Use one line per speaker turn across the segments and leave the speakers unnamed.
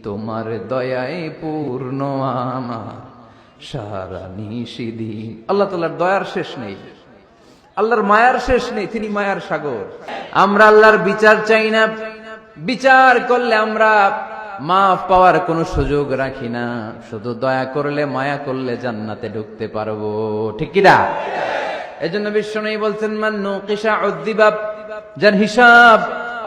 তোমার দয়ায় পূর্ণ আমার সারা নিশিদিন। আল্লাহ তাআলার দয়ার শেষ নেই, আল্লাহর মায়ার শেষ নেই, তিনি মায়ার সাগর। আমরা আল্লাহর বিচার চাই না, বিচার করলে আমরা মাফ পাওয়ার কোনো সুযোগ রাখি না, শুধু দয়া করলে মায়া করলে জান্নাতে ঢুকতে পারবো, ঠিক কি না? এজন্য বিশ্বনবী বলছেন, মান নুকিশা উযযিবা, যার হিসাব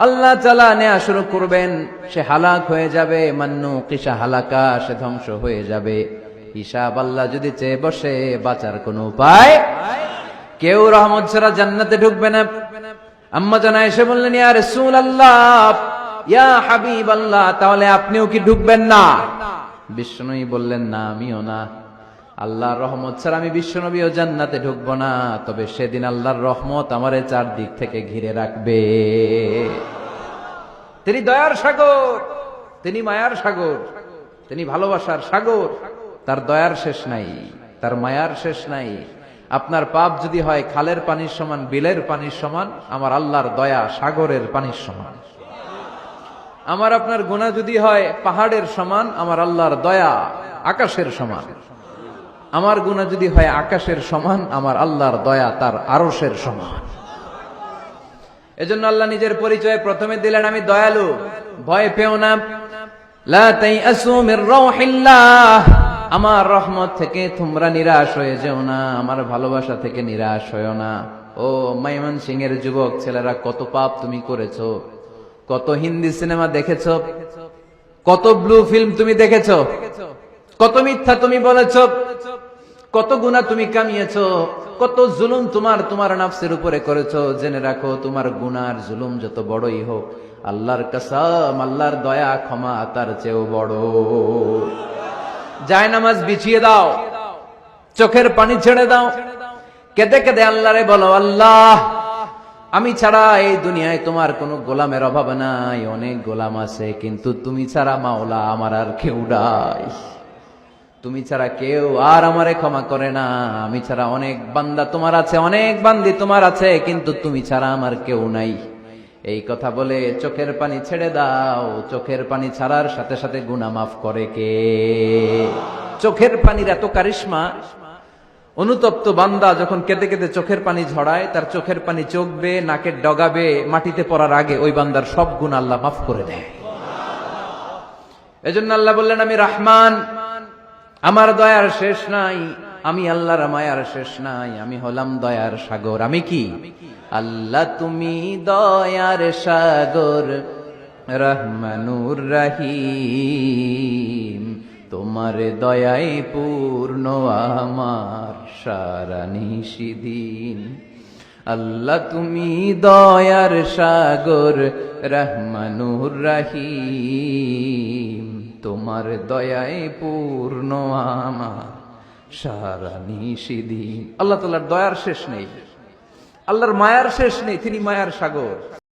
আল্লাহ তাআলা নেওয়া শুরু করবেন সে হালাক হয়ে যাবে। মান নুকিশা হালাকা, সে ধ্বংস হয়ে যাবে। হিসাব আল্লাহ যদি চেয়ে বসে, বাঁচার কোনো উপায়, কেউ রহমত ছাড়া জান্নাতে ঢুকবে না। আম্মা জানা এসে বললেন, ইয়া রাসূলুল্লাহ, ইয়া হাবিবাল্লাহ, তাহলে আপনিও কি ঢুকবেন না? বিশ্বনবী বললেন, না, আমিও না। আল্লাহর রহমত ছাড়া আমি বিশ্বনবীও জান্নাতে ঢুকবো না, তবে সেদিন আল্লাহর রহমত আমারে চারদিক থেকে ঘিরে রাখবে। তিনি দয়ার সাগর, তিনি মায়ার সাগর, তিনি ভালোবাসার সাগর। তার দয়ার শেষ নাই, তার মায়ার শেষ নাই। আপনার পাপ যদি হয় খালের পানির সমান, বিলের পানির সমান, আমার আল্লাহর দয়া সাগরের পানির সমান। আমার আপনার গুনাহ যদি হয় পাহাড়ের সমান, আমার আল্লাহর দয়া আকাশের সমান। আমার গুনাহ যদি হয় আকাশের সমান, আমার আল্লাহর দয়া তার আরশের সমান। এজন্য আল্লাহ নিজের পরিচয় প্রথমে দিলেন, আমি দয়ালু, ভয় পেও না। লা তাইআসু মির রাউহিল্লাহ, আমার রহমত থেকে তোমরা নিরাশ হয়ে যেও না, আমার ভালোবাসা থেকে নিরাশ হয়েও না। ও ময়মনসিংহের যুবক ছেলেরা, কত পাপ তুমি করেছো, কত হিন্দি সিনেমা দেখেছো, কত ব্লু ফিল্ম তুমি দেখেছো, কত মিথ্যা তুমি বলেছো, কত গুনাহ তুমি কামিয়েছো, কত জুলুম তোমার নাফসের উপরে করেছো। জেনে রাখো, তোমার গুনার জুলুম যত বড়ই হোক, আল্লাহর কসম, আল্লাহর দয়া ক্ষমা তার চেয়েও বড়। জায়নামাজ বিছিয়ে দাও, চোখের পানি ছেড়ে দাও, কেঁদে কেঁদে আল্লাহরে বলো, আল্লাহ, আমি ছাড়া এই দুনিয়ায় তোমার কোনো গোলামের অভাব নাই, অনেক গোলাম আছে, কিন্তু তুমি ছাড়া মাওলা আমার আর কেউ নাই। তুমি ছাড়া কেউ আর আমারে ক্ষমা করে না। আমি ছাড়া অনেক বান্দা তোমার আছে, অনেক বান্দি তোমার আছে, কিন্তু তুমি ছাড়া আমার কেউ নাই। এই কথা বলে চোখের পানি ছেড়ে দাও। চোখের পানি ছাড়ার সাথে সাথে গুনাহ মাফ করে কে? চোখের পানির এত কারিশমা, অনুতপ্ত বান্দা যখন কেঁদে কেঁদে চোখের পানি ঝরায়, তার চোখের পানি চোখ বেয়ে নাকের ডগাবে মাটিতে পড়ার আগে ওই বান্দার সব গুনাহ আল্লাহ মাফ করে দেয়। এজন্য আল্লাহ বললেন, আমি রহমান, আমার দয়ার শেষ নাই। আমি আল্লাহর মায়ার শেষ নাই, আমি হলাম দয়ার সাগর। আমি কি? আল্লাহ তুমি দয়ার সাগর, রহমানুর রহিম, তোমার দয়ায় পূর্ণ আমার সারা নিশিদিন। আল্লাহ তুমি দয়ার সাগর, রহমানুর রহিম, তোমার দয়ায় পূর্ণ আমার সারা নিশিদিন। আল্লাহ তাআলার দয়ার শেষ নেই, আল্লাহর মায়ার শেষ নেই, তিনি মায়ার সাগর।